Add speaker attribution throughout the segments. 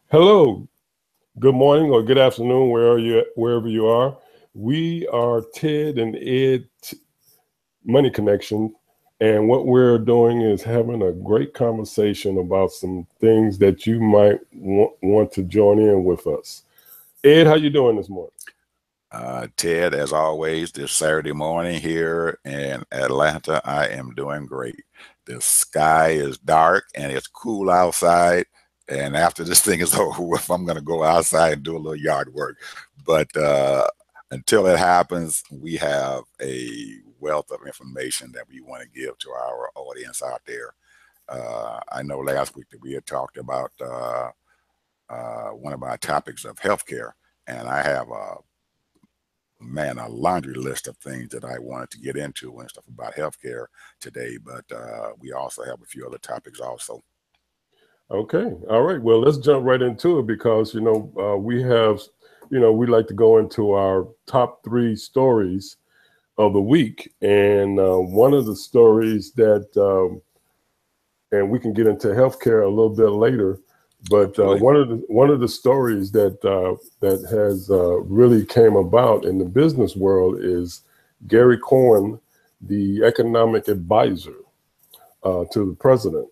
Speaker 1: Hello, good morning or good afternoon, wherever you are. We are Ted and Ed Money Connection, and what we're doing is having a great conversation about some things that you might want to join in with us. Ed, how you doing this morning?
Speaker 2: Ted, as always, this Saturday morning here in Atlanta, I am doing great. The sky is dark and it's cool outside. And after this thing is over with, I'm going to go outside and do a little yard work. But until it happens, we have a wealth of information that we want to give to our audience out there. I know last week that we had talked about one of our topics of healthcare, and I have a laundry list of things that I wanted to get into and stuff about healthcare today, but we also have a few other topics also.
Speaker 1: Okay, all right. Well, let's jump right into it because we have, we like to go into our top three stories of the week, and one of the stories that and we can get into healthcare a little bit later. But
Speaker 2: Absolutely.
Speaker 1: one of the stories that has really came about in the business world is Gary Cohn, the economic advisor to the president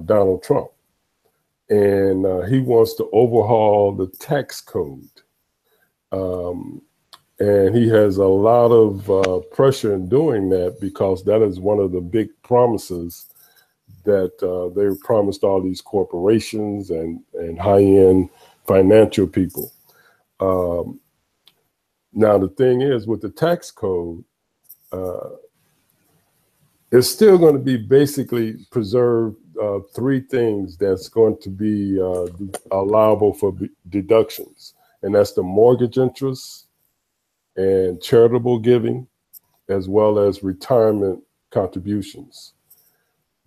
Speaker 1: Donald Trump, and he wants to overhaul the tax code. Um, and he has a lot of pressure in doing that because that is one of the big promises that they promised all these corporations and high-end financial people. Um, Now, the thing is, with the tax code, uh, it's still going to be basically preserve three things that's going to be allowable for deductions, and that's the mortgage interest and charitable giving, as well as retirement contributions.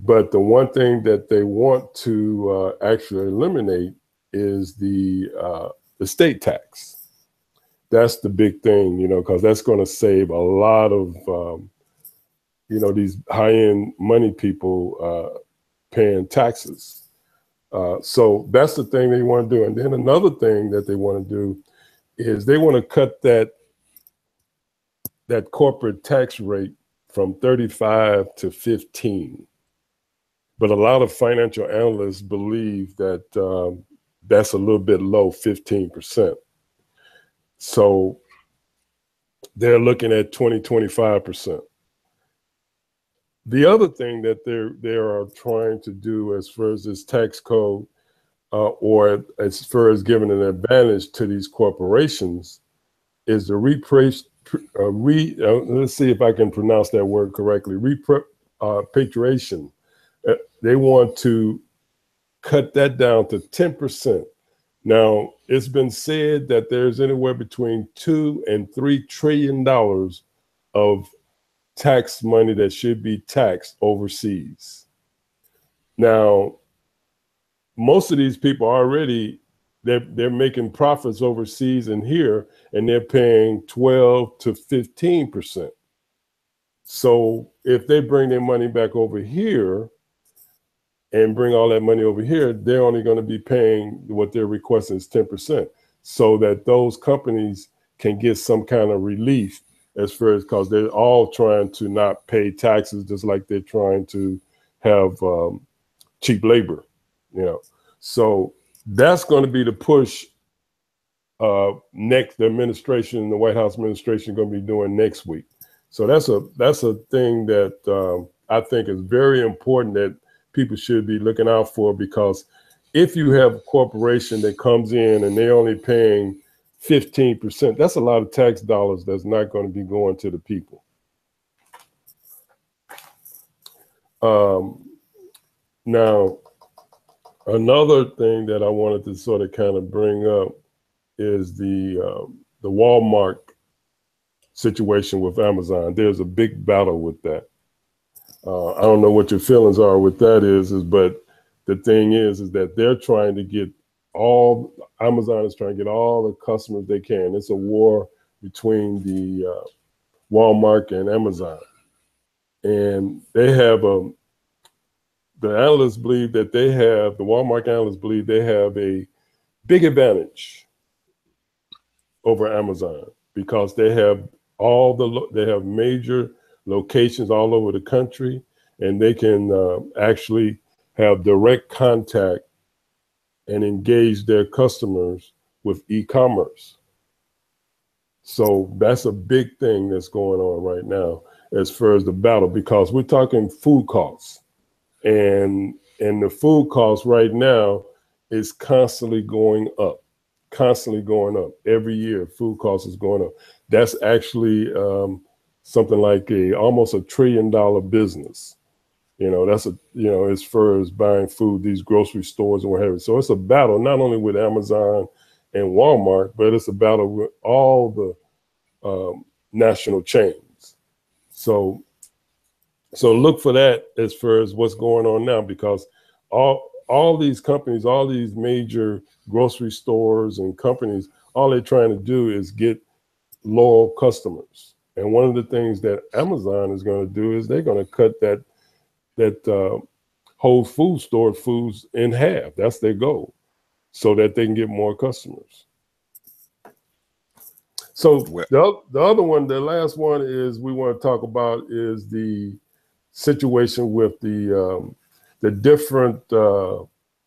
Speaker 1: But the one thing that they want to actually eliminate is the estate tax. That's the big thing, because that's going to save a lot of, these high-end money people paying taxes. So that's the thing they want to do. And then another thing that they want to do is they want to cut that corporate tax rate from 35 to 15. But a lot of financial analysts believe that that's a little bit low, 15%. So they're looking at 20, 25%. The other thing that they are trying to do as far as this tax code, or as far as giving an advantage to these corporations, is the let's see if I can pronounce that word correctly, repatriation. They want to cut that down to 10%. Now, it's been said that there's anywhere between $2 and $3 trillion of tax money that should be taxed overseas. Now, most of these people already they're making profits overseas and here, and they're paying 12 to 15%. So if they bring their money back over here and bring all that money over here, they're only going to be paying what they're requesting is 10%, so that those companies can get some kind of relief as far as, because they're all trying to not pay taxes, just like they're trying to have cheap labor, you know. So that's going to be the push next. The administration, the White House administration, going to be doing next week. So that's a thing that I think is very important that people should be looking out for, because if you have a corporation that comes in and they're only paying 15%, that's a lot of tax dollars that's not going to be going to the people. Now, another thing that I wanted to sort of kind of bring up is the Walmart situation with Amazon. There's a big battle with that. I don't know what your feelings are with that but the thing is that they're trying to get Amazon is trying to get all the customers they can. It's a war between the Walmart and Amazon, and they have the analysts believe that the Walmart analysts believe they have a big advantage over Amazon because they have they have major locations all over the country, and they can actually have direct contact and engage their customers with e-commerce. So that's a big thing that's going on right now as far as the battle, because we're talking food costs, and the food costs right now is constantly going up every year. Food costs is going up. That's actually something like almost $1 trillion business. That's as far as buying food, these grocery stores and what have you. So it's a battle not only with Amazon and Walmart, but it's a battle with all the national chains. So look for that as far as what's going on now, because all these companies, all these major grocery stores and companies, all they're trying to do is get loyal customers. And one of the things that Amazon is going to do is they're going to cut that Whole Foods stored foods in half. That's their goal, so that they can get more customers. So the other one, the last one is we want to talk about is the situation with the different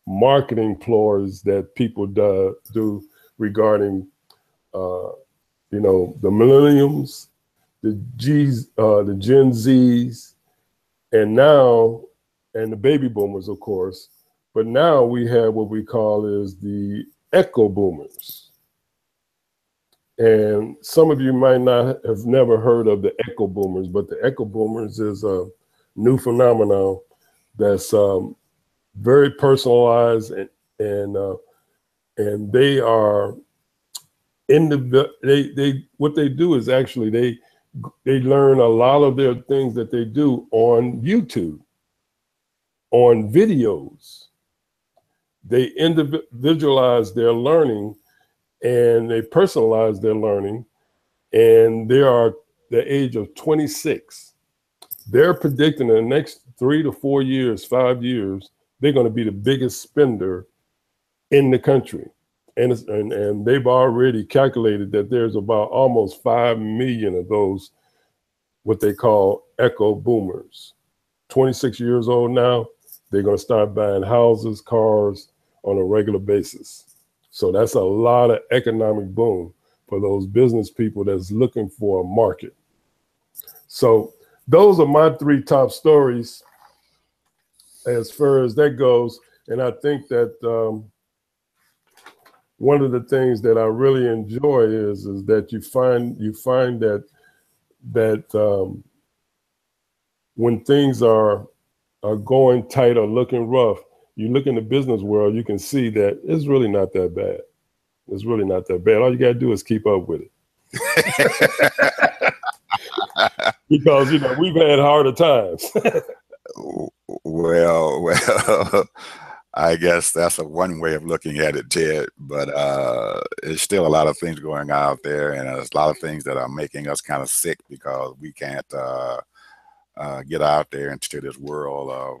Speaker 1: marketing ploys that people do regarding the millenniums, the Gen Zs, and the baby boomers, of course. But now we have what we call is the echo boomers. And some of you might not have never heard of the echo boomers, but the echo boomers is a new phenomenon that's very personalized, and they are what they do is actually they learn a lot of their things that they do on YouTube, on videos. They individualize their learning and they personalize their learning, and they are the age of 26. They're predicting in the next 3 to 4 years, 5 years, they're going to be the biggest spender in the country. And they've already calculated that there's about almost 5 million of those, what they call echo boomers. 26 years old now, they're going to start buying houses, cars on a regular basis. So that's a lot of economic boom for those business people that's looking for a market. So those are my 3 top stories as far as that goes. And I think that one of the things that I really enjoy is that you find that when things are going tight or looking rough, you look in the business world, you can see that it's really not that bad. It's really not that bad. All you got to do is keep up with it. Because, we've had harder times.
Speaker 2: Well, I guess that's one way of looking at it, Ted, but there's still a lot of things going out there, and there's a lot of things that are making us kind of sick because we can't get out there into this world of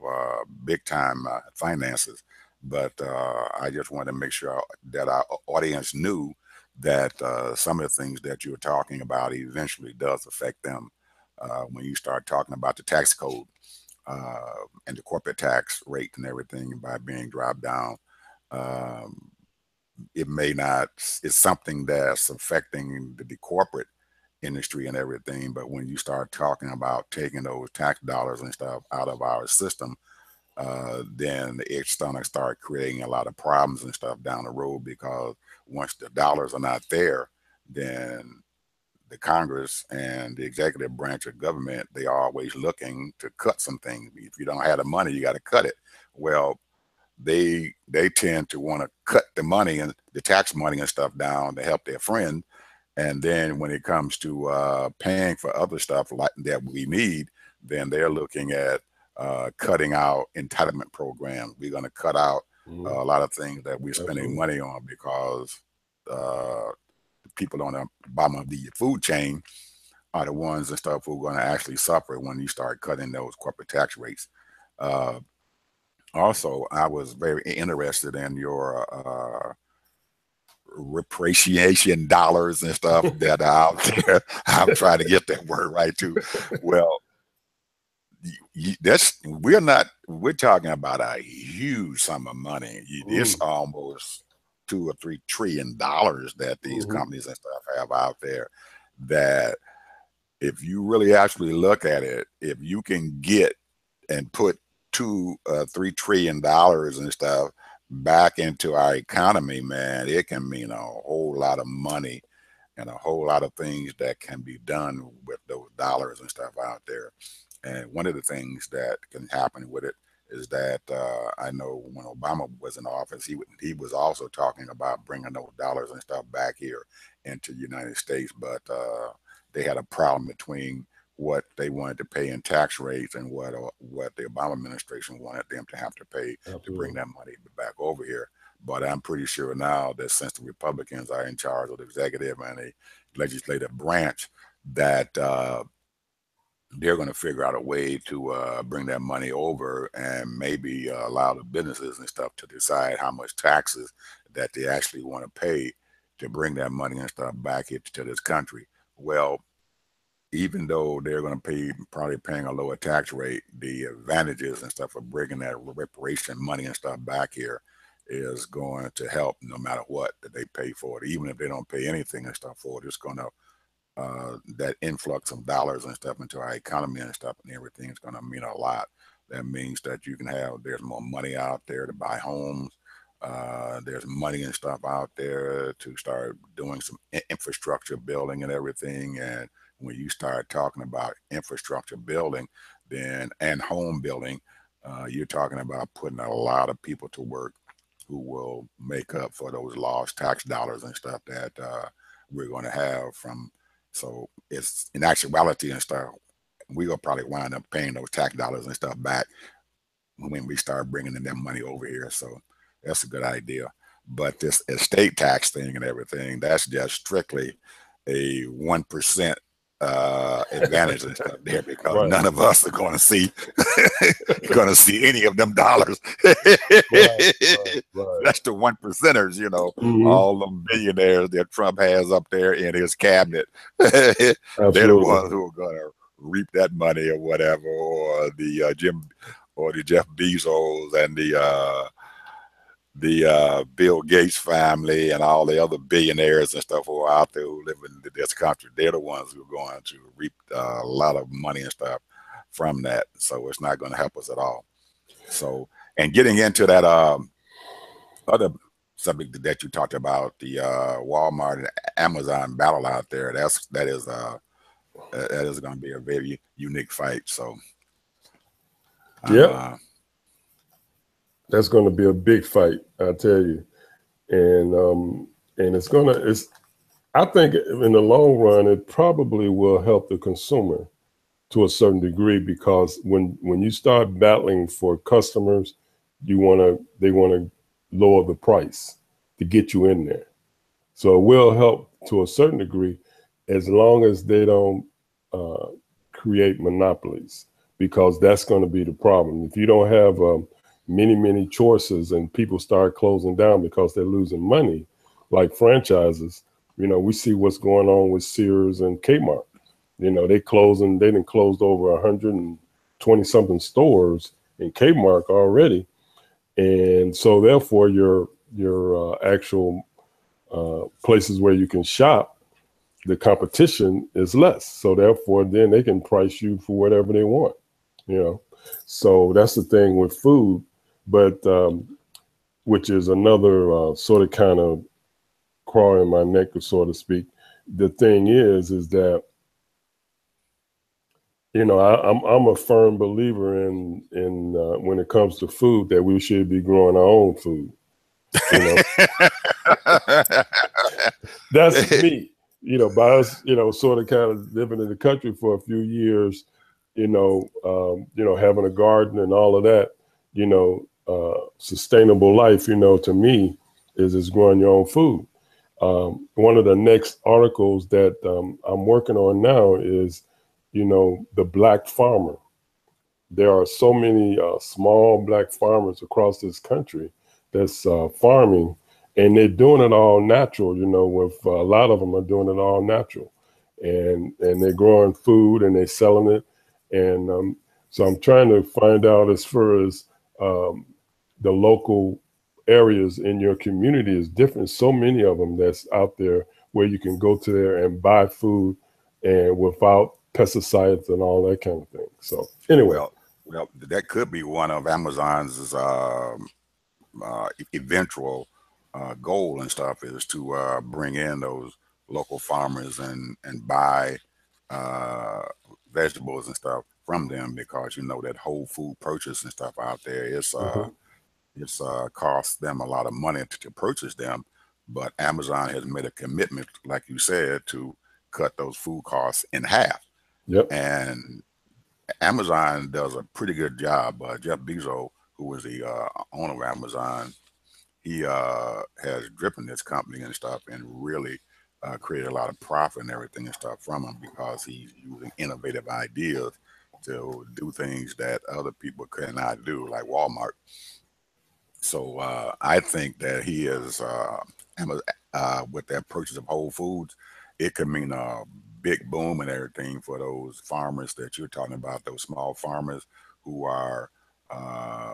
Speaker 2: big time finances. But I just wanted to make sure that our audience knew that some of the things that you're talking about eventually does affect them. When you start talking about the tax code and the corporate tax rate and everything by being dropped down, it may not, it's something that's affecting the corporate industry and everything. But when you start talking about taking those tax dollars and stuff out of our system, then it's going to start creating a lot of problems and stuff down the road, because once the dollars are not there, then the Congress and the executive branch of government, they are always looking to cut some things. If you don't have the money, you got to cut it. Well, they tend to want to cut the money and the tax money and stuff down to help their friend. And then when it comes to paying for other stuff like that we need, then they're looking at cutting out entitlement programs. We're going to cut out a lot of things that we're spending money on, because people on the bottom of the food chain are the ones and stuff who are going to actually suffer when you start cutting those corporate tax rates. Also, I was very interested in your repatriation dollars and stuff that are out there. I'm trying to get that word right too. Well, we're talking about a huge sum of money. It's almost $2 or $3 trillion that these companies and stuff have out there, that if you really actually look at it, if you can get and put $2 or $3 trillion and stuff back into our economy, man, it can mean a whole lot of money and a whole lot of things that can be done with those dollars and stuff out there. And one of the things that can happen with it is that I know when Obama was in office, he was also talking about bringing those dollars and stuff back here into the United States, but they had a problem between what they wanted to pay in tax rates and what the Obama administration wanted them to have to pay to bring that money back over here. But I'm pretty sure now that since the Republicans are in charge of the executive and the legislative branch, that they're going to figure out a way to bring that money over and maybe allow the businesses and stuff to decide how much taxes that they actually want to pay to bring that money and stuff back into this country. Well, even though they're going to probably paying a lower tax rate, the advantages and stuff of bringing that reparation money and stuff back here is going to help no matter what that they pay for it. Even if they don't pay anything and stuff for it, it's going to that influx of dollars and stuff into our economy and stuff and everything is going to mean a lot. That means that there's more money out there to buy homes. There's money and stuff out there to start doing some infrastructure building and everything. And when you start talking about infrastructure building and home building, you're talking about putting a lot of people to work who will make up for those lost tax dollars and stuff that we're going to have from. So it's in actuality and stuff, we will probably wind up paying those tax dollars and stuff back when we start bringing in that money over here. So that's a good idea. But this estate tax thing and everything, that's just strictly a 1% advantage and stuff there, because none of us are going to see any of them dollars. That's the 1%ers, all them billionaires that Trump has up there in his cabinet. They're the ones who are going to reap that money or whatever, or the Jeff Bezos and the Bill Gates family and all the other billionaires and stuff who are out there who live in this country. They're the ones who are going to reap a lot of money and stuff from that. So it's not going to help us at all. So, and getting into that other subject that you talked about, the Walmart and Amazon battle out there, that is going to be a very unique fight. So,
Speaker 1: yeah. That's going to be a big fight, I tell you, and I think in the long run it probably will help the consumer to a certain degree, because when you start battling for customers, they want to lower the price to get you in there. So it will help to a certain degree, as long as they don't create monopolies, because that's going to be the problem. If you don't have many choices and people start closing down because they're losing money, like franchises, we see what's going on with Sears and Kmart. They done closed over 120 something stores in Kmart already. And so therefore your actual places where you can shop, the competition is less. So therefore then they can price you for whatever they want, So that's the thing with food. But which is another sort of kind of crawl in my neck, so to speak. The thing is that I'm a firm believer in when it comes to food, that we should be growing our own food. That's me. By us, sort of kind of living in the country for a few years, having a garden and all of that, sustainable life, to me is growing your own food. One of the next articles that I'm working on now is, the Black farmer. There are so many small Black farmers across this country that's farming, and they're doing it all natural. You know, with a lot of them are doing it all natural, and they're growing food and they're selling it. And so I'm trying to find out as far as the local areas in your community is different. So many of them that's out there where you can go to there and buy food and without pesticides and all that kind of thing. So anyway.
Speaker 2: Well, that could be one of Amazon's eventual goal and stuff, is to bring in those local farmers and buy vegetables and stuff from them, because you know that whole food purchase and stuff out there is it's costs them a lot of money to purchase them. But Amazon has made a commitment, like you said, to cut those food costs in half.
Speaker 1: Yep.
Speaker 2: And Amazon does a pretty good job. Jeff Bezos, who is the owner of Amazon, he has driven this company and stuff, and really created a lot of profit and everything and stuff from him, because he's using innovative ideas to do things that other people cannot do, like Walmart. So I think that he is, with that purchase of Whole Foods, it could mean a big boom and everything for those farmers that you're talking about, those small farmers who are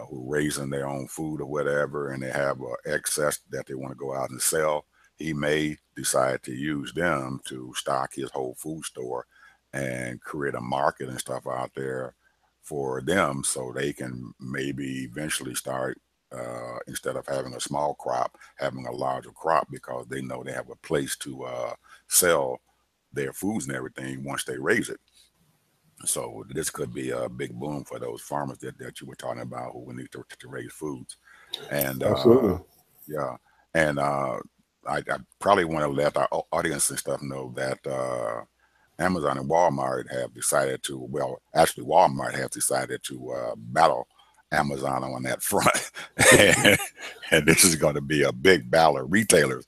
Speaker 2: who raising their own food or whatever, and they have excess that they want to go out and sell. He may decide to use them to stock his whole food store and create a market and stuff out there for them, so they can maybe eventually start, instead of having a small crop, having a larger crop, because they know they have a place to sell their foods and everything once they raise it. So this could be a big boom for those farmers that you were talking about, who need to raise foods. And
Speaker 1: Absolutely.
Speaker 2: yeah, and I probably want to let our audience and stuff know that Amazon and Walmart have decided to, well, actually Walmart has decided to battle Amazon on that front. And this is going to be a big battle of retailers.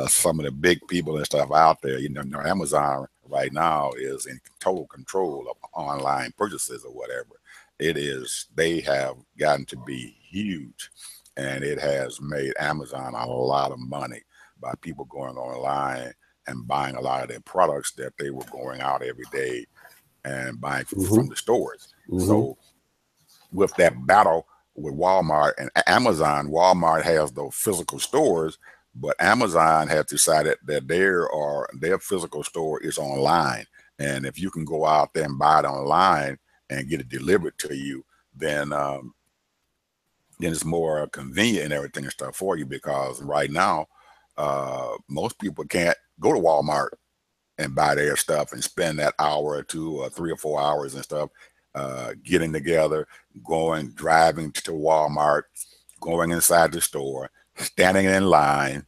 Speaker 2: Some of the big people and stuff out there, you know, Amazon right now is in total control of online purchases or whatever. It is, they have gotten to be huge, and it has made Amazon a lot of money by people going online and buying a lot of their products that they were going out every day and buying from the stores. So with that battle with Walmart and Amazon, Walmart has those physical stores, but Amazon has decided that their physical store is online. And if you can go out there and buy it online and get it delivered to you, then it's more convenient and everything and stuff for you, because right now, most people can't go to Walmart and buy their stuff and spend that hour or 2 or 3 or 4 hours and stuff, getting together, driving to Walmart, going inside the store, standing in line,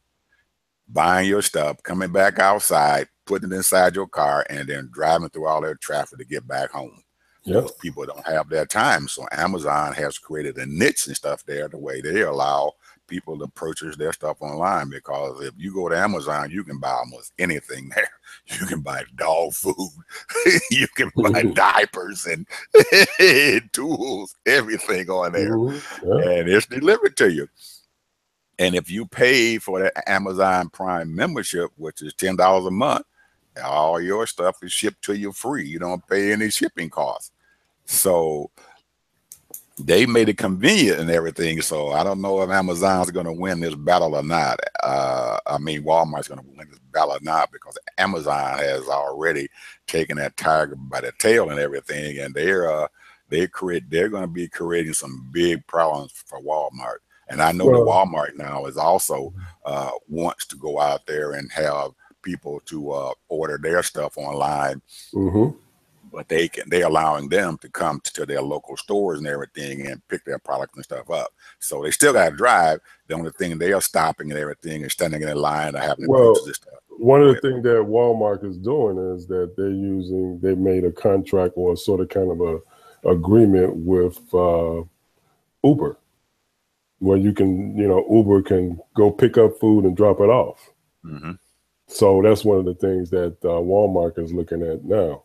Speaker 2: buying your stuff, coming back outside, putting it inside your car, and then driving through all that traffic to get back home. Most people don't have that time. So Amazon has created a niche and stuff there, the way they allow people to purchase their stuff online, because if you go to Amazon, you can buy almost anything there. You can buy dog food, you can buy diapers and tools, everything on there, and it's delivered to you. And if you pay for the Amazon Prime membership, which is $10 a month, all your stuff is shipped to you free. You don't pay any shipping costs. So they made it convenient and everything. So I don't know if Amazon's going to win this battle or not. I mean, Walmart's going to win this battle or not, because Amazon has already taken that tiger by the tail and everything, and they're going to be creating some big problems for Walmart. And I know that Walmart now is also wants to go out there and have people to order their stuff online. But they're allowing them to come to their local stores and everything and pick their products and stuff up. So they still got to drive. The only thing they are stopping and everything and standing in a line or having to purchase this stuff.
Speaker 1: One of the things that Walmart is doing is that they made a contract, or sort of kind of a agreement with Uber, where you can, Uber can go pick up food and drop it off. So that's one of the things that Walmart is looking at now,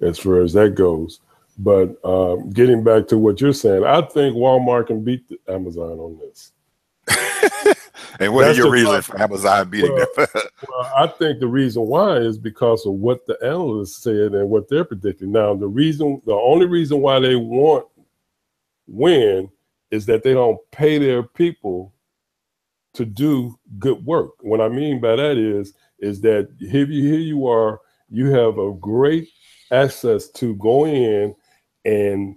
Speaker 1: as far as that goes. But getting back to what you're saying, I think Walmart can beat Amazon on this.
Speaker 2: And what are
Speaker 1: That's
Speaker 2: your
Speaker 1: the
Speaker 2: reasons for Amazon beating
Speaker 1: well,
Speaker 2: them?
Speaker 1: well, I think the reason why is because of what the analysts said and what they're predicting. Now, the only reason why they won't win is that they don't pay their people to do good work. What I mean by that is that here you are, you have a great access to go in and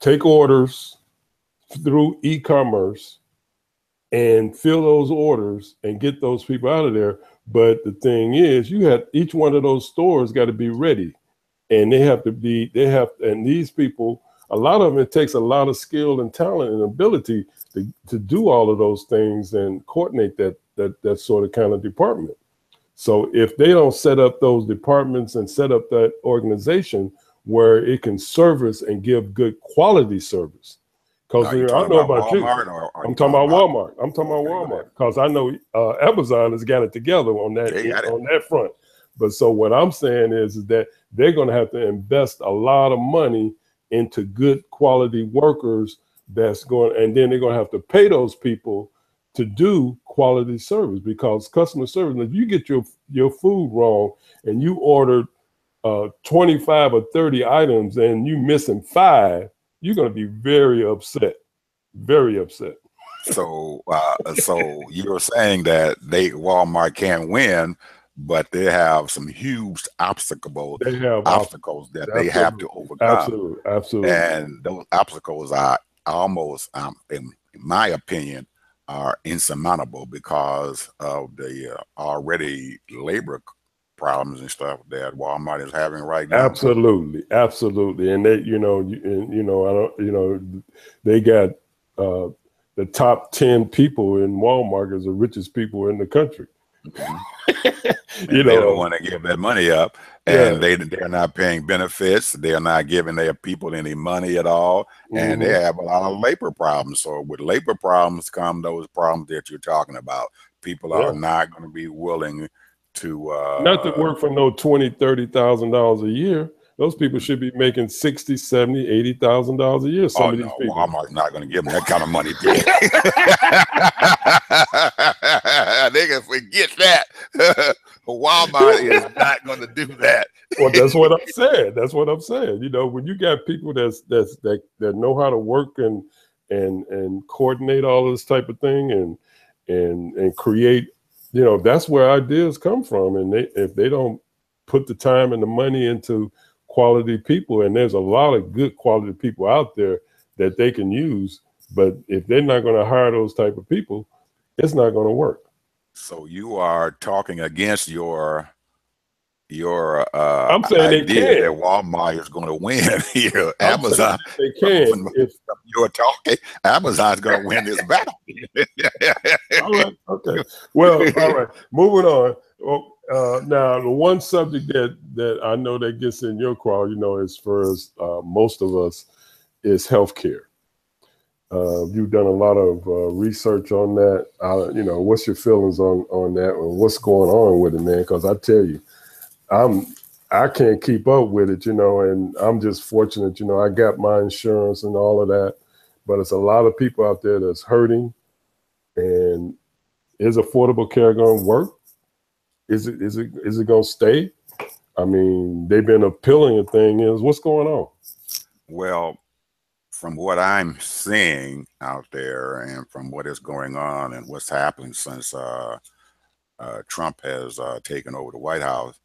Speaker 1: take orders through e-commerce and fill those orders and get those people out of there. But the thing is, you have each one of those stores got to be ready, and and these people, a lot of them, it takes a lot of skill and talent and ability to do all of those things and coordinate that sort of kind of department. So if they don't set up those departments and set up that organization where it can service and give good quality service, because
Speaker 2: Are you
Speaker 1: I
Speaker 2: talking
Speaker 1: know
Speaker 2: about
Speaker 1: about you.
Speaker 2: Walmart, or are
Speaker 1: I'm
Speaker 2: you
Speaker 1: talking about Walmart. I'm talking about
Speaker 2: Okay,
Speaker 1: Walmart because I know Amazon has got it together on
Speaker 2: They got it.
Speaker 1: that front. But so what I'm saying is that they're going to have to invest a lot of money into good quality workers and then they're going to have to pay those people to do quality service, because customer service, if you get your food wrong and you ordered 25 or 30 items and you missing 5, you're going to be very upset. Very upset.
Speaker 2: So, so you're saying that Walmart can't win, but they have some huge
Speaker 1: They have
Speaker 2: obstacles that they have to overcome,
Speaker 1: absolutely.
Speaker 2: and those obstacles are almost, in my opinion, are insurmountable because of the already labor problems and stuff that Walmart is having right now.
Speaker 1: Absolutely. And they, I don't, they got the top 10 people in Walmart as the richest people in the country.
Speaker 2: They don't want to give that money up, and they're not paying benefits. They're not giving their people any money at all, and they have a lot of labor problems. So with labor problems come those problems that you're talking about. People are not going to be willing to
Speaker 1: not to work for no $20,000-$30,000 a year. Those people should be making $60,000, $70,000, $80,000 a year. Some of these people.
Speaker 2: Walmart's not going to give them that kind of money. They can forget that. Walmart is not going to do that.
Speaker 1: Well, that's what I'm saying. That's what I'm saying. When you got people that know how to work and coordinate all this type of thing and create, that's where ideas come from. And if they don't put the time and the money into quality people, and there's a lot of good quality people out there that they can use, but if they're not going to hire those type of people, it's not going to work.
Speaker 2: So you are talking against your
Speaker 1: I'm saying
Speaker 2: idea
Speaker 1: they can.
Speaker 2: that Walmart is going to win here. Amazon,
Speaker 1: they can.
Speaker 2: If you're talking, Amazon's going to win this battle.
Speaker 1: All right. Okay. Well, all right. Moving on. Well, now, the one subject that I know that gets in your crowd, as far as most of us, is healthcare. You've done a lot of research on that. What's your feelings on that, and what's going on with it, man? Because I tell you, I can't keep up with it, and I'm just fortunate, I got my insurance and all of that, but it's a lot of people out there that's hurting. And is affordable care going to work? Is it going to stay? I mean, they've been appealing. The thing is, what's going on?
Speaker 2: Well, from what I'm seeing out there and from what is going on and what's happened since Trump has taken over the White House,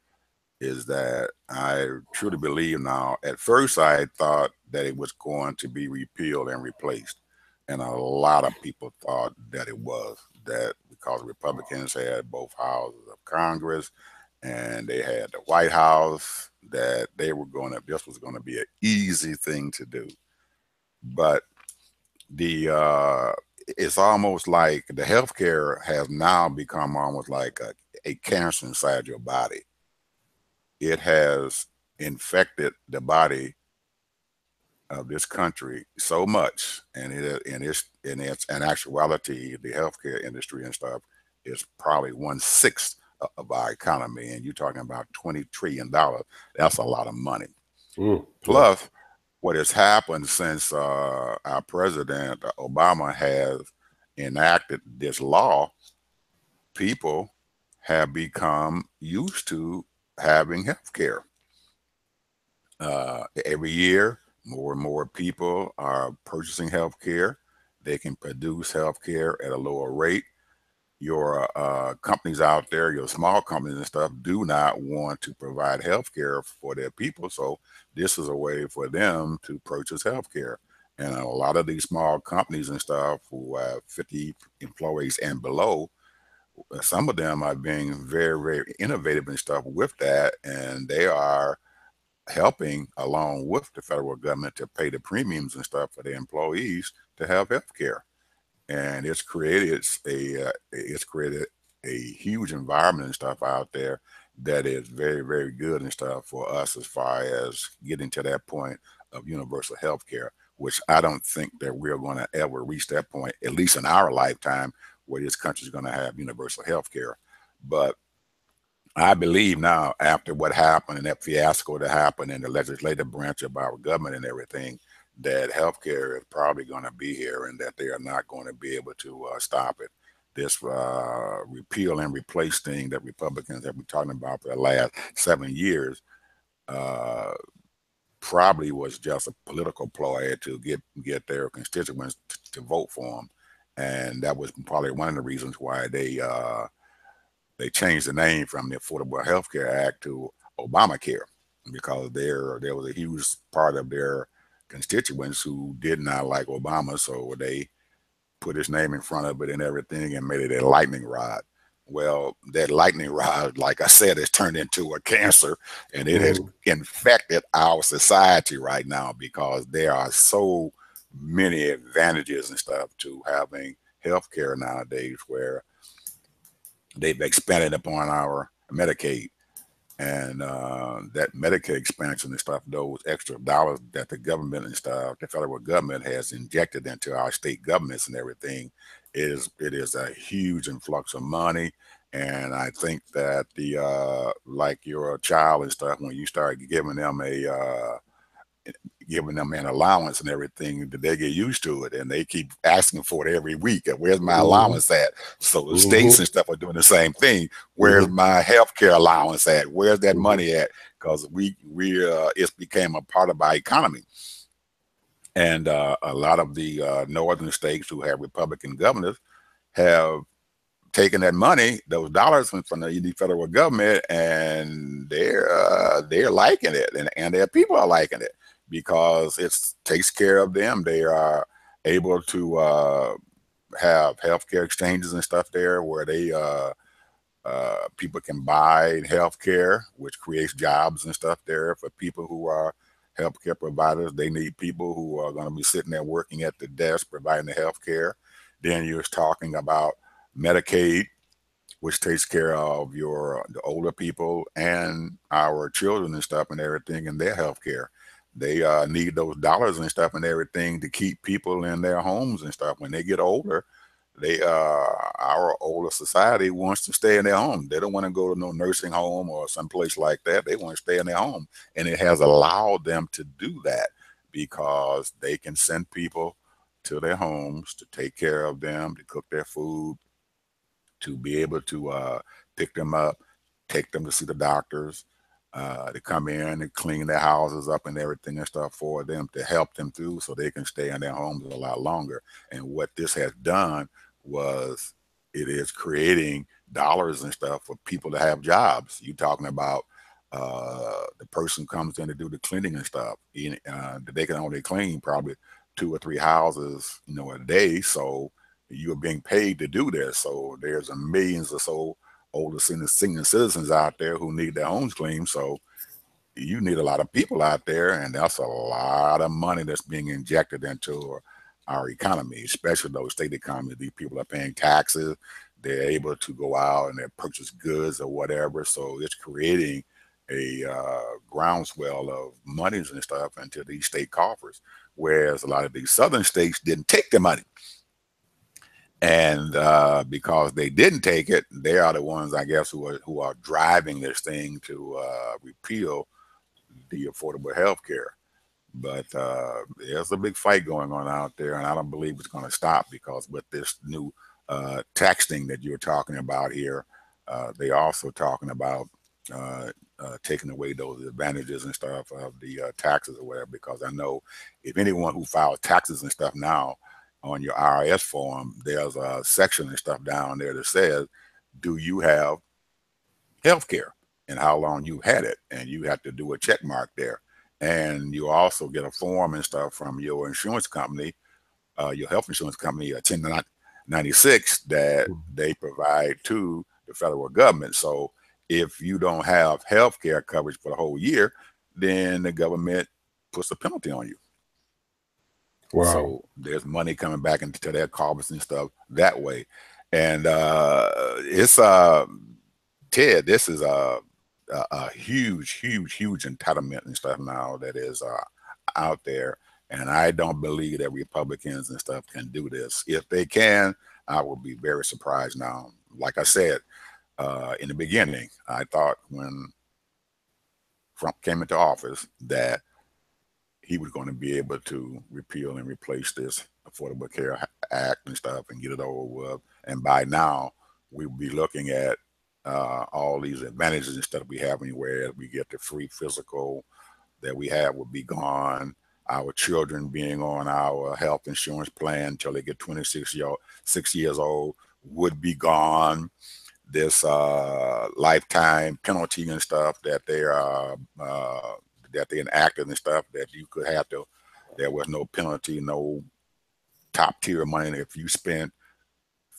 Speaker 2: is that I truly believe now, at first I thought that it was going to be repealed and replaced. And a lot of people thought that it was, that because Republicans had both houses of Congress and they had the White House, that this was going to be an easy thing to do. But it's almost like the healthcare has now become almost like a cancer inside your body. It has infected the body of this country so much, and in actuality, the healthcare industry and stuff is probably 1/6 of our economy, and you're talking about $20 trillion. That's a lot of money. Plus, what has happened since our president Obama has enacted this law, people have become used to having health care. Every year, more and more people are purchasing health care. They can produce health care at a lower rate. Your companies out there, your small companies and stuff, do not want to provide health care for their people. So this is a way for them to purchase health care. And a lot of these small companies and stuff who have 50 employees and below, some of them are being very, very innovative and stuff with that. And they are helping along with the federal government to pay the premiums and stuff for their employees to have health care. And it's created a huge environment and stuff out there that is very, very good and stuff for us as far as getting to that point of universal health care, which I don't think that we're going to ever reach that point, at least in our lifetime, where this country is going to have universal health care. But I believe now, after what happened and that fiasco that happened in the legislative branch of our government and everything, that healthcare is probably going to be here and that they are not going to be able to stop it. This repeal and replace thing that Republicans have been talking about for the last 7 years probably was just a political ploy to get their constituents to vote for them. And that was probably one of the reasons why they changed the name from the Affordable Health Care Act to Obamacare, because there was a huge part of their constituents who did not like Obama, so they put his name in front of it and everything and made it a lightning rod. Well, that lightning rod, like I said, has turned into a cancer, and it has infected our society right now, because there are so many advantages and stuff to having health care nowadays, where they've expanded upon our Medicaid. And that Medicaid expansion and stuff, those extra dollars that the government and stuff, the federal government has injected into our state governments and everything, it is a huge influx of money. And I think that like your child and stuff, when you start giving them an allowance and everything, that they get used to it and they keep asking for it every week. Where's my allowance at? So the states and stuff are doing the same thing. Where's my health care allowance at? Where's that money at? Because it's became a part of our economy. And a lot of the northern states who have Republican governors have taken that money, those dollars from the federal government, and they're liking it, and their people are liking it, because it takes care of them. They are able to have healthcare exchanges and stuff there, where people can buy healthcare, which creates jobs and stuff there for people who are healthcare providers. They need people who are going to be sitting there working at the desk providing the healthcare. Then you're talking about Medicaid, which takes care of the older people and our children and stuff and everything, and their health care. They need those dollars and stuff and everything to keep people in their homes and stuff. When they get older, our older society wants to stay in their home. They don't want to go to no nursing home or someplace like that. They want to stay in their home. And it has allowed them to do that, because they can send people to their homes to take care of them, to cook their food, to be able to pick them up, take them to see the doctors, to come in and clean their houses up and everything and stuff for them, to help them through so they can stay in their homes a lot longer. And what this has done was it is creating dollars and stuff for people to have jobs. You talking about the person comes in to do the cleaning and stuff. They can only clean probably 2 or 3 houses, a day. So you're being paid to do this. So there's millions or so older senior citizens out there who need their homes cleaned. So you need a lot of people out there, and that's a lot of money that's being injected into our economy, especially those state economies. These people are paying taxes. They're able to go out and they purchase goods or whatever. So it's creating a groundswell of monies and stuff into these state coffers, whereas a lot of these southern states didn't take the money. And because they didn't take it, they are the ones, I guess, who are driving this thing to repeal the affordable health care. But there's a big fight going on out there, and I don't believe it's going to stop, because with this new tax thing that you're talking about here, they also talking about taking away those advantages and stuff of the taxes or whatever. Because I know if anyone who files taxes and stuff now on your IRS form, there's a section and stuff down there that says, do you have health care and how long you had it? And you have to do a check mark there. And you also get a form and stuff from your insurance company, your health insurance company, a 1096 that they provide to the federal government. So if you don't have health care coverage for the whole year, then the government puts a penalty on you.
Speaker 1: Wow.
Speaker 2: So there's money coming back into their coffers and stuff that way. And it's Ted, this is a huge entitlement and stuff now that is out there. And I don't believe that Republicans and stuff can do this. If they can, I will be very surprised now. Like I said, in the beginning, I thought when Trump came into office that he was going to be able to repeal and replace this Affordable Care Act and stuff and get it over with. And by now, we'll be looking at all these advantages and stuff we have anywhere. We get the free physical that we have will be gone. Our children being on our health insurance plan until they get 6 years old would be gone. This lifetime penalty and stuff that they enacted and stuff that you could have to, there was no penalty, no top tier money. If you spent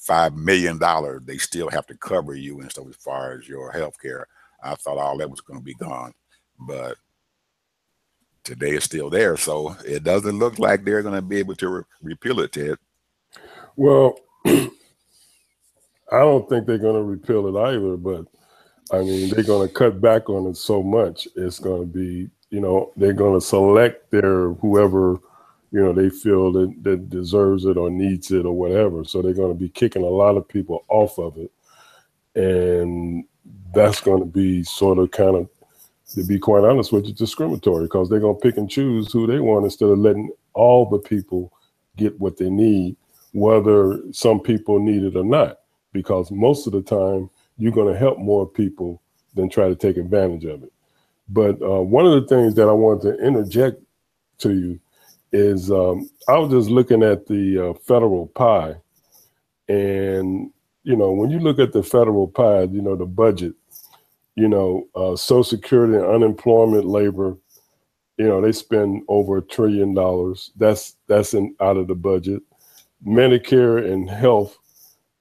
Speaker 2: $5 million, they still have to cover you and stuff as far as your health care. I thought all that was going to be gone, but today it's still there. So it doesn't look like they're going to be able to repeal it, Ted.
Speaker 1: Well, I don't think they're going to repeal it either, but I mean, they're going to cut back on it so much. It's going to be, they're going to select their whoever, they feel that deserves it or needs it or whatever. So they're going to be kicking a lot of people off of it. And that's going to be sort of kind of, to be quite honest with you, discriminatory, because they're going to pick and choose who they want instead of letting all the people get what they need, whether some people need it or not. Because most of the time, you're going to help more people than try to take advantage of it. But one of the things that I wanted to interject to you is I was just looking at the federal pie. And, when you look at the federal pie, the budget, Social Security and unemployment labor, they spend over $1 trillion. That's out of the budget. Medicare and health,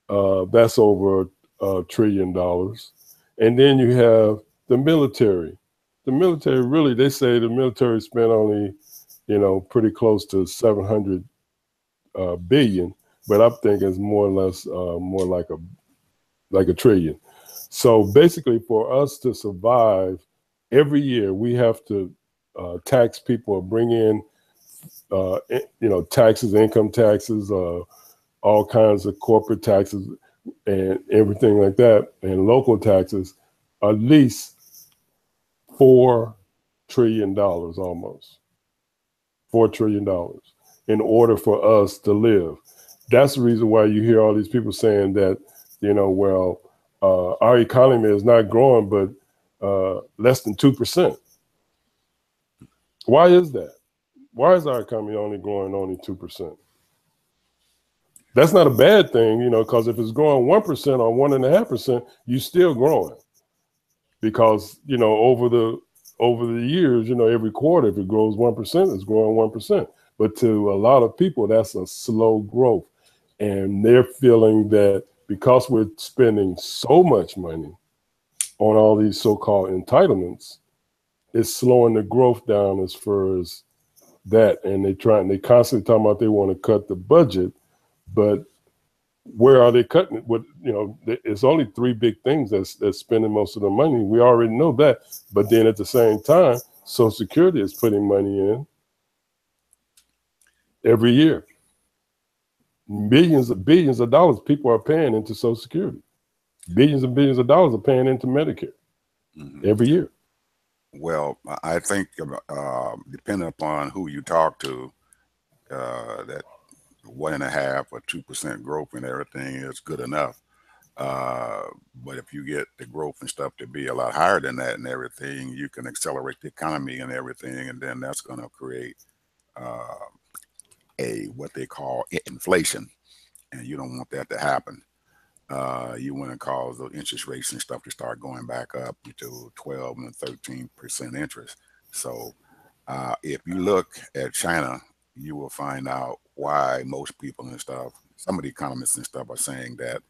Speaker 1: that's over $1 trillion. And then you have the military. The military, really, they say the military spent only, pretty close to 700 billion, but I think it's more or less more like a trillion. So basically, for us to survive, every year we have to tax people or bring in, taxes, income taxes, all kinds of corporate taxes and everything like that, and local taxes, at least $4 trillion almost. $4 trillion in order for us to live. That's the reason why you hear all these people saying that, our economy is not growing, but less than 2%. Why is that? Why is our economy only growing only 2%? That's not a bad thing, because if it's growing 1% or 1.5%, you're still growing. Because, over the years, every quarter, if it grows 1%, it's growing 1%. But to a lot of people, that's a slow growth. And they're feeling that because we're spending so much money on all these so-called entitlements, it's slowing the growth down as far as that. And they constantly talking about they want to cut the budget, but where are they cutting it? It's only three big things that's spending most of the money. We already know that. But then at the same time, Social Security is putting money in every year. Billions of dollars people are paying into Social Security. Billions and billions of dollars are paying into Medicare every year.
Speaker 2: Well, I think depending upon who you talk to, that 1.5 or 2% growth and everything is good enough. But if you get the growth and stuff to be a lot higher than that and everything, you can accelerate the economy and everything, and then that's going to create uh, a what they call inflation, and you don't want that to happen. You want to cause those interest rates and stuff to start going back up to 12 and 13% interest. So if you look at China, you will find out why most people and stuff, some of the economists and stuff are saying that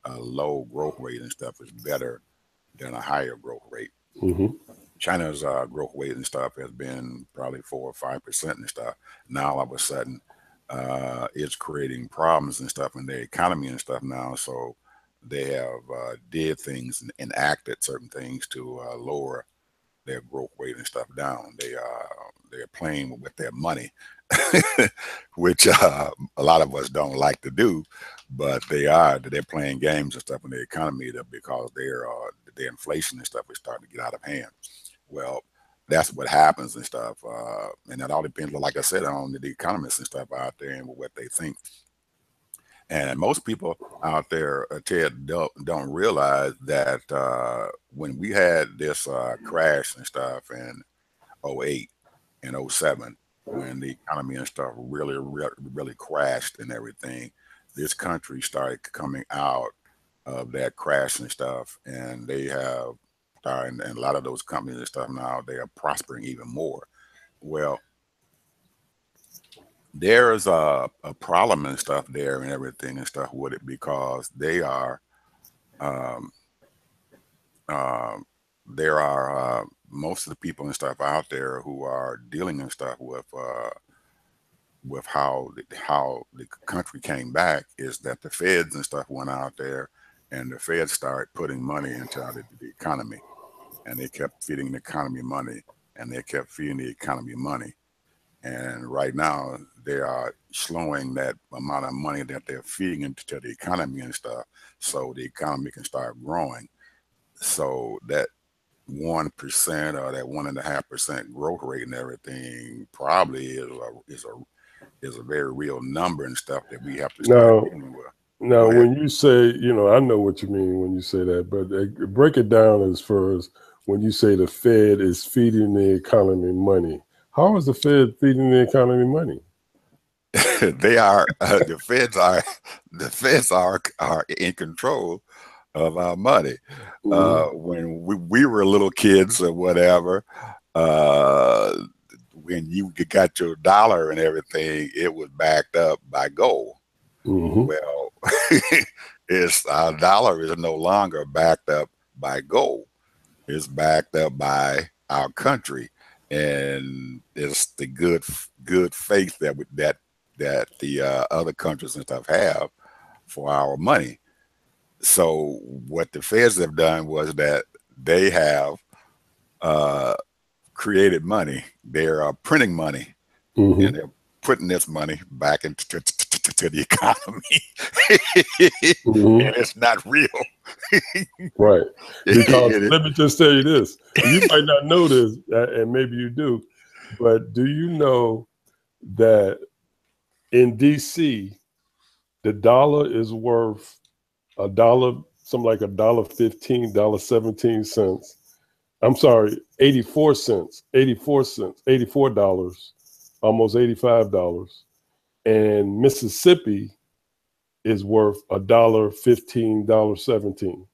Speaker 2: a low growth rate and stuff is better than a higher growth rate.
Speaker 1: Mm-hmm.
Speaker 2: China's growth rate and stuff has been probably 4 or 5% and stuff. Now all of a sudden, it's creating problems and stuff in their economy and stuff now. So they have did things and enacted certain things to lower their growth rate and stuff down. They're playing with their money, which a lot of us don't like to do, but they're playing games and stuff in the economy because their inflation and stuff is starting to get out of hand. Well, that's what happens and stuff, and that all depends, like I said, on the economists and stuff out there and what they think. And most people out there, Ted, don't realize that when we had this crash and stuff in '08 and '07, when the economy and stuff really crashed and everything, this country started coming out of that crash and stuff, and they have started, and a lot of those companies and stuff now, they are prospering even more. Well, there's a problem and stuff there and everything and stuff with it because um, uh, there are most of the people and stuff out there who are dealing and stuff with how the country came back is that the feds and stuff went out there and the feds started putting money into the economy, and they kept feeding the economy money, and they kept feeding the economy money. And right now, they are slowing that amount of money that they're feeding into the economy and stuff, so the economy can start growing. So that 1% or that 1.5% growth rate and everything probably is a very real number and stuff that we have to start
Speaker 1: Now,
Speaker 2: dealing with.
Speaker 1: now, when you say, I know what you mean when you say that, but break it down as far as when you say the Fed is feeding the economy money. How is the Fed feeding the economy money?
Speaker 2: They are the feds are in control of our money. When we were little kids or whatever, uh, when you got your dollar and everything, it was backed up by gold.
Speaker 1: Mm-hmm.
Speaker 2: Well, it's our dollar is no longer backed up by gold. It's backed up by our country, and it's the good faith that the other countries and stuff have for our money. So what the feds have done was that they have uh, created money. They're printing money,
Speaker 1: Mm-hmm.
Speaker 2: and they're putting this money back into to the economy,
Speaker 1: Mm-hmm.
Speaker 2: and it's not real.
Speaker 1: Right. Because let me just tell you this. You might not know this, and maybe you do, but do you know that in DC, the dollar is worth a dollar, something like $1.15, $1.17. I'm sorry, 84 cents, 84 cents, $84, almost $85. And Mississippi is worth $1.15, $1.17.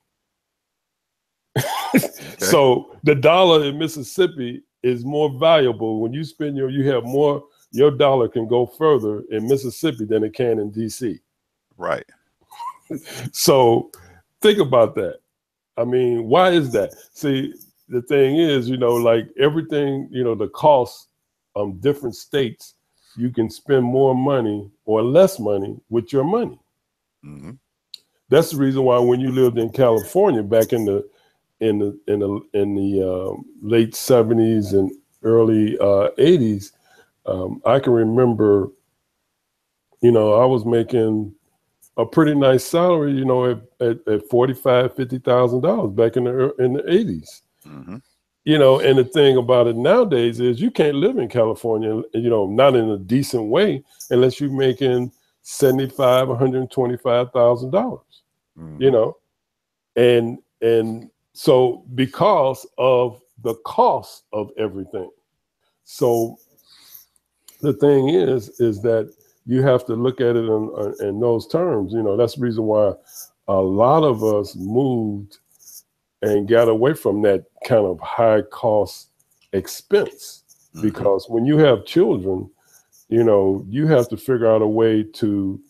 Speaker 1: So the dollar in Mississippi is more valuable when you spend you have more, your dollar can go further in Mississippi than it can in DC.
Speaker 2: Right.
Speaker 1: So think about that. I mean, why is that? See, the thing is, like everything, the costs of different states, you can spend more money or less money with your money.
Speaker 2: Mm-hmm.
Speaker 1: That's the reason why when you lived in California back in the late 70s and early 80s, I can remember, I was making a pretty nice salary, at $45,000, $50,000 back in the 80s.
Speaker 2: Mm-hmm.
Speaker 1: you know, and the thing about it nowadays is you can't live in California, you know, not in a decent way unless you're making 75, $125,000, you
Speaker 2: Hmm.
Speaker 1: know, and so because of the cost of everything. So the thing is that you have to look at it in those terms. You know, that's the reason why a lot of us moved and got away from that kind of high cost expense.
Speaker 2: Hmm.
Speaker 1: Because when you have children, you know, you have to figure out a way to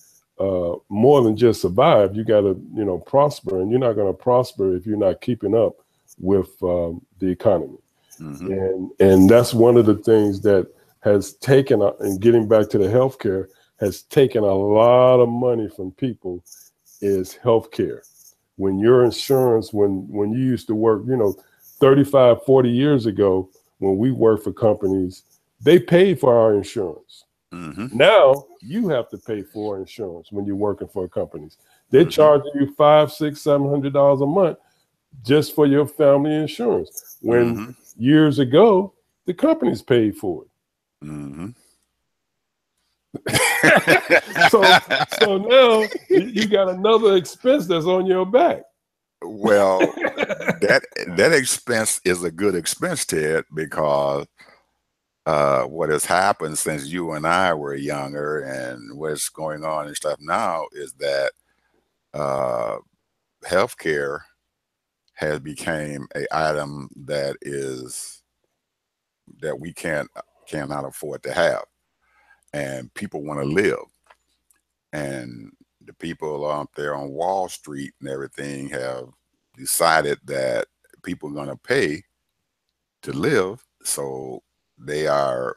Speaker 1: more than just survive. You got to, you know, prosper, and you're not going to prosper if you're not keeping up with the economy.
Speaker 2: Hmm.
Speaker 1: And that's one of the things that has taken, and getting back to the healthcare, has taken a lot of money from people is healthcare. When your insurance, when you used to work, you know, 35, 40 years ago, when we worked for companies, they paid for our insurance.
Speaker 2: Hmm.
Speaker 1: Now you have to pay for insurance when you're working for companies. They're
Speaker 2: Hmm.
Speaker 1: charging you $500, $600, $700 a month just for your family insurance. When
Speaker 2: Hmm.
Speaker 1: years ago, the companies paid for
Speaker 2: Hmm.
Speaker 1: it. So now you got another expense that's on your back.
Speaker 2: Well, that expense is a good expense, Ted, because what has happened since you and I were younger and what's going on and stuff now is that uh, healthcare has become a item that we cannot afford to have, and people want to live, and the people out there on Wall Street and everything have decided that people are going to pay to live, so they are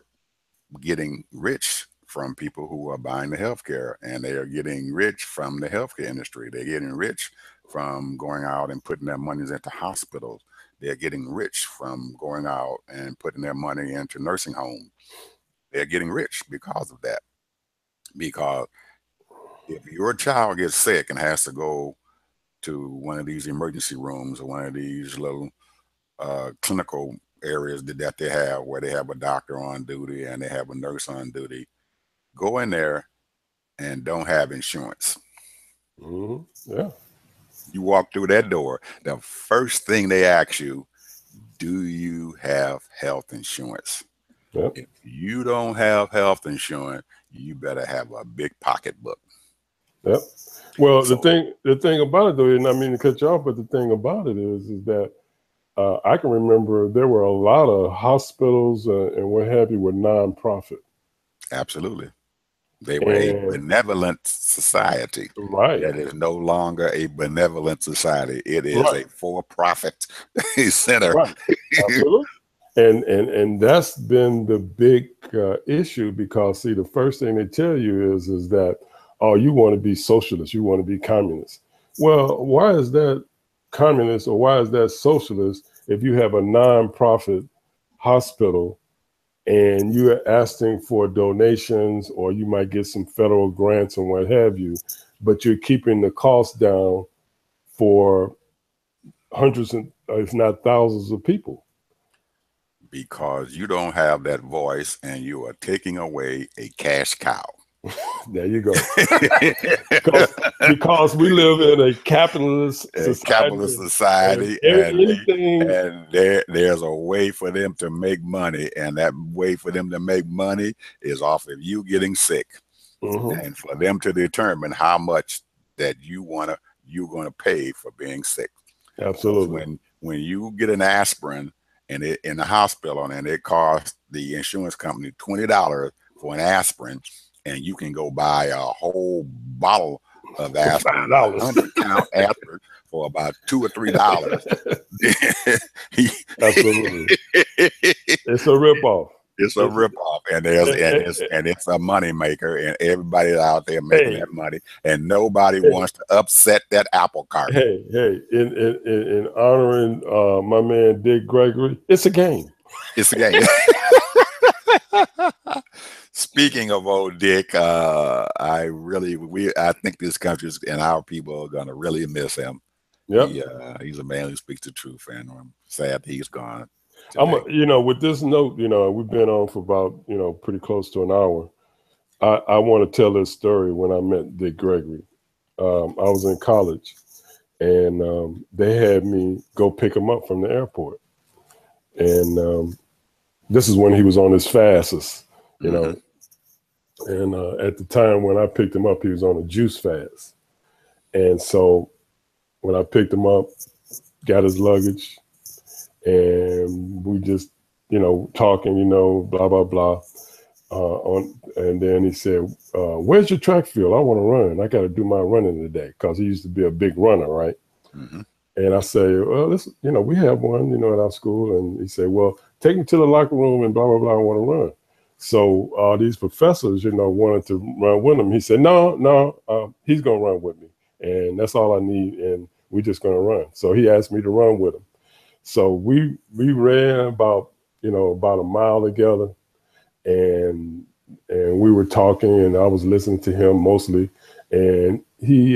Speaker 2: getting rich from people who are buying the healthcare, and they are getting rich from the healthcare industry. They're getting rich from going out and putting their monies into hospitals. They're getting rich from going out and putting their money into nursing homes. They're getting rich because of that. Because if your child gets sick and has to go to one of these emergency rooms or one of these little clinical areas that they have where they have a doctor on duty and they have a nurse on duty, go in there and don't have insurance.
Speaker 1: Yeah.
Speaker 2: You walk through that door, the first thing they ask you, do you have health insurance?
Speaker 1: Yep.
Speaker 2: If you don't have health insurance, you better have a big pocketbook.
Speaker 1: Yep. Well, the
Speaker 2: So,
Speaker 1: thing about it though, and I mean to cut you off, but the thing about it is that I can remember there were a lot of hospitals and what have you were nonprofit.
Speaker 2: absolutely. They were a
Speaker 1: And
Speaker 2: benevolent society.
Speaker 1: right,
Speaker 2: That is no longer a benevolent society. It is
Speaker 1: right,
Speaker 2: a for-profit center.
Speaker 1: right, absolutely. And that's been the big issue because see, the first thing they tell you is that oh, you want to be socialist, you want to be communist. Well, why is that communist or why is that socialist if you have a nonprofit hospital and you're asking for donations or you might get some federal grants and what have you, but you're keeping the cost down for hundreds and if not thousands of people.
Speaker 2: Because you don't have that voice and you are taking away a cash cow.
Speaker 1: There you go. because because we live in a capitalist
Speaker 2: A
Speaker 1: society
Speaker 2: capitalist
Speaker 1: and
Speaker 2: society,
Speaker 1: anything.
Speaker 2: and there's a way for them to make money, and that way for them to make money is off of you getting sick,
Speaker 1: Mhm,
Speaker 2: and for them to determine how much that you're gonna pay for being sick. Because
Speaker 1: absolutely.
Speaker 2: when you get an aspirin and it in the hospital and it costs the insurance company $20 for an aspirin, and you can go buy a whole bottle of
Speaker 1: For five
Speaker 2: aspirin, a
Speaker 1: dollars
Speaker 2: 100 count aspirin for about $2 or $3.
Speaker 1: Absolutely. It's a ripoff.
Speaker 2: It's a
Speaker 1: It's,
Speaker 2: ripoff, and
Speaker 1: eh, eh, eh,
Speaker 2: it's a money maker, and everybody's out there making
Speaker 1: hey,
Speaker 2: that money, and nobody
Speaker 1: hey,
Speaker 2: wants to upset that apple cart.
Speaker 1: hey, in honoring my man Dick Gregory, it's a game.
Speaker 2: It's a game. Speaking of old Dick, I think this country and our people are gonna really miss him.
Speaker 1: Yep.
Speaker 2: He's a man who speaks the truth, and I'm sad that he's gone. today.
Speaker 1: With this note, we've been on for about, pretty close to an hour. I want to tell this story when I met Dick Gregory. I was in college, and they had me go pick him up from the airport. And this is when he was on his fastest, you know. And at the time when I picked him up, he was on a juice fast. And so when I picked him up, got his luggage, and we just, talking, blah, blah, blah. And then he said, where's your track field? I want to run. I got to do my running today, because he used to be a big runner, right? And I say, well, we have one, at our school. And he said, well, take me to the locker room and blah, blah, blah. I want to run. So these professors, wanted to run with him. He said, no, he's going to run with me. And that's all I need. And we're just going to run. So he asked me to run with him. So we ran about a mile together, and we were talking, and I was listening to him mostly. And he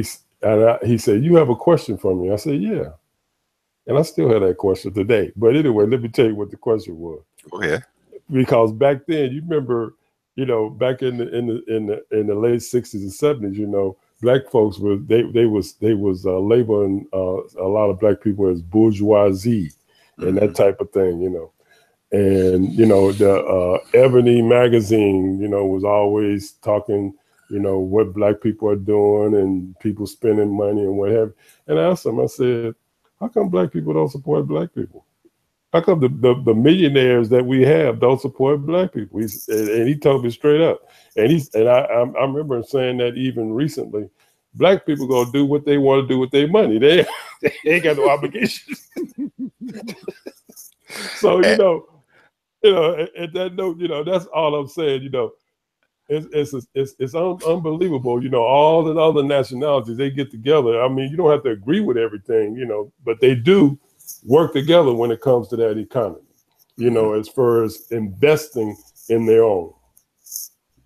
Speaker 1: said, you have a question for me? I said, yeah. And I still have that question today. But anyway, let me tell you what the question was.
Speaker 2: Go ahead.
Speaker 1: Because back then, you remember, back in the late 60s and 70s, black folks were labeling a lot of black people as bourgeoisie and that type of thing, And the Ebony magazine, was always talking, what black people are doing and people spending money and what have you. And I asked him, I said, how come black people don't support black people? How come the millionaires that we have don't support black people? And he told me straight up. And I remember him saying that even recently. Black people gonna do what they want to do with their money. They ain't got no obligations. So at that note, that's all I'm saying. It's unbelievable. All the other nationalities, they get together. I mean, you don't have to agree with everything, but they do work together when it comes to that economy, as far as investing in their own.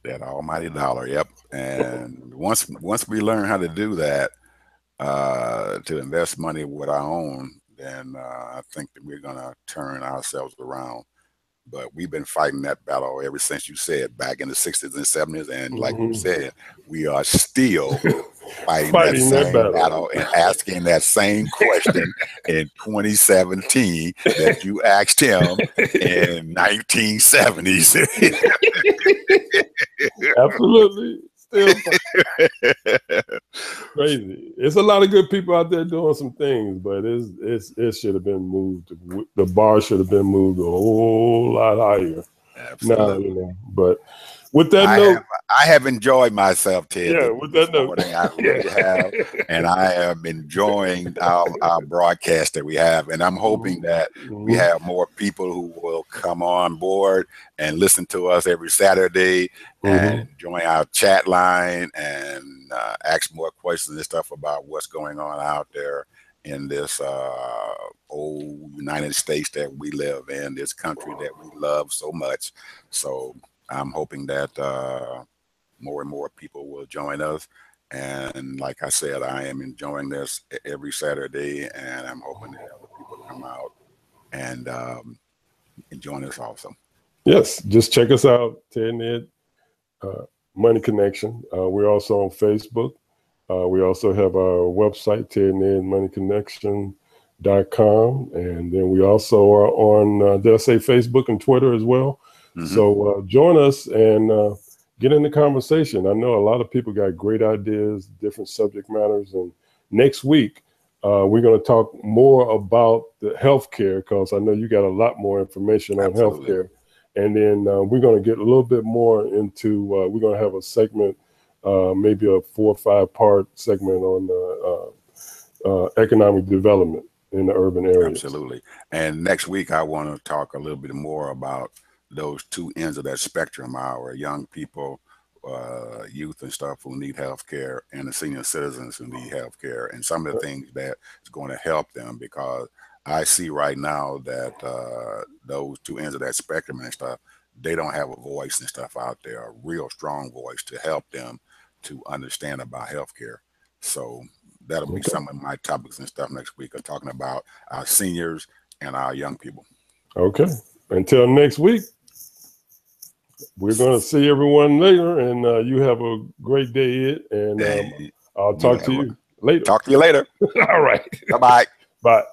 Speaker 2: That almighty dollar, yep. And once we learn how to do that, to invest money with our own, then I think that we're gonna turn ourselves around. But we've been fighting that battle ever since, you said, back in the 60s and 70s. And like you said, we are still fighting that same battle and asking that same question in 2017 that you asked him in 1970s.
Speaker 1: Absolutely. Still crazy. It's a lot of good people out there doing some things, but it should have been moved. The bar should have been moved a whole lot higher.
Speaker 2: Absolutely.
Speaker 1: Now, but with that note,
Speaker 2: I have enjoyed myself, Ted.
Speaker 1: Yeah, with that note,
Speaker 2: I really have, and I am enjoying our broadcast that we have, and I'm hoping that we have more people who will come on board and listen to us every Saturday and join our chat line and ask more questions and stuff about what's going on out there in this old United States that we live in, this country that we love so much. So I'm hoping that more and more people will join us. And like I said, I am enjoying this every Saturday, and I'm hoping that other people come out and join us also.
Speaker 1: Yes, just check us out, Ted and Ed, Money Connection. We're also on Facebook. We also have our website, tedandedmoneyconnection.com. And then we also are on, did I say Facebook and Twitter as well? So join us and get in the conversation. I know a lot of people got great ideas, different subject matters. And next week, we're going to talk more about the healthcare, because I know you got a lot more information on healthcare. And then we're going to get a little bit more into, we're going to have a segment, maybe a 4 or 5 part segment on economic development in the urban areas.
Speaker 2: Absolutely. And next week, I want to talk a little bit more about those two ends of that spectrum, our young people, youth and stuff who need health care, and the senior citizens who need health care, and some of the things that is going to help them, because I see right now that those two ends of that spectrum and stuff, they don't have a voice and stuff out there, a real strong voice to help them to understand about healthcare. So that'll be some of my topics and stuff next week, of talking about our seniors and our young people.
Speaker 1: Okay. Until next week, we're going to see everyone later, and you have a great day, Ed, and I'll talk to you later.
Speaker 2: Talk to you later.
Speaker 1: All right.
Speaker 2: Bye-bye.
Speaker 1: Bye.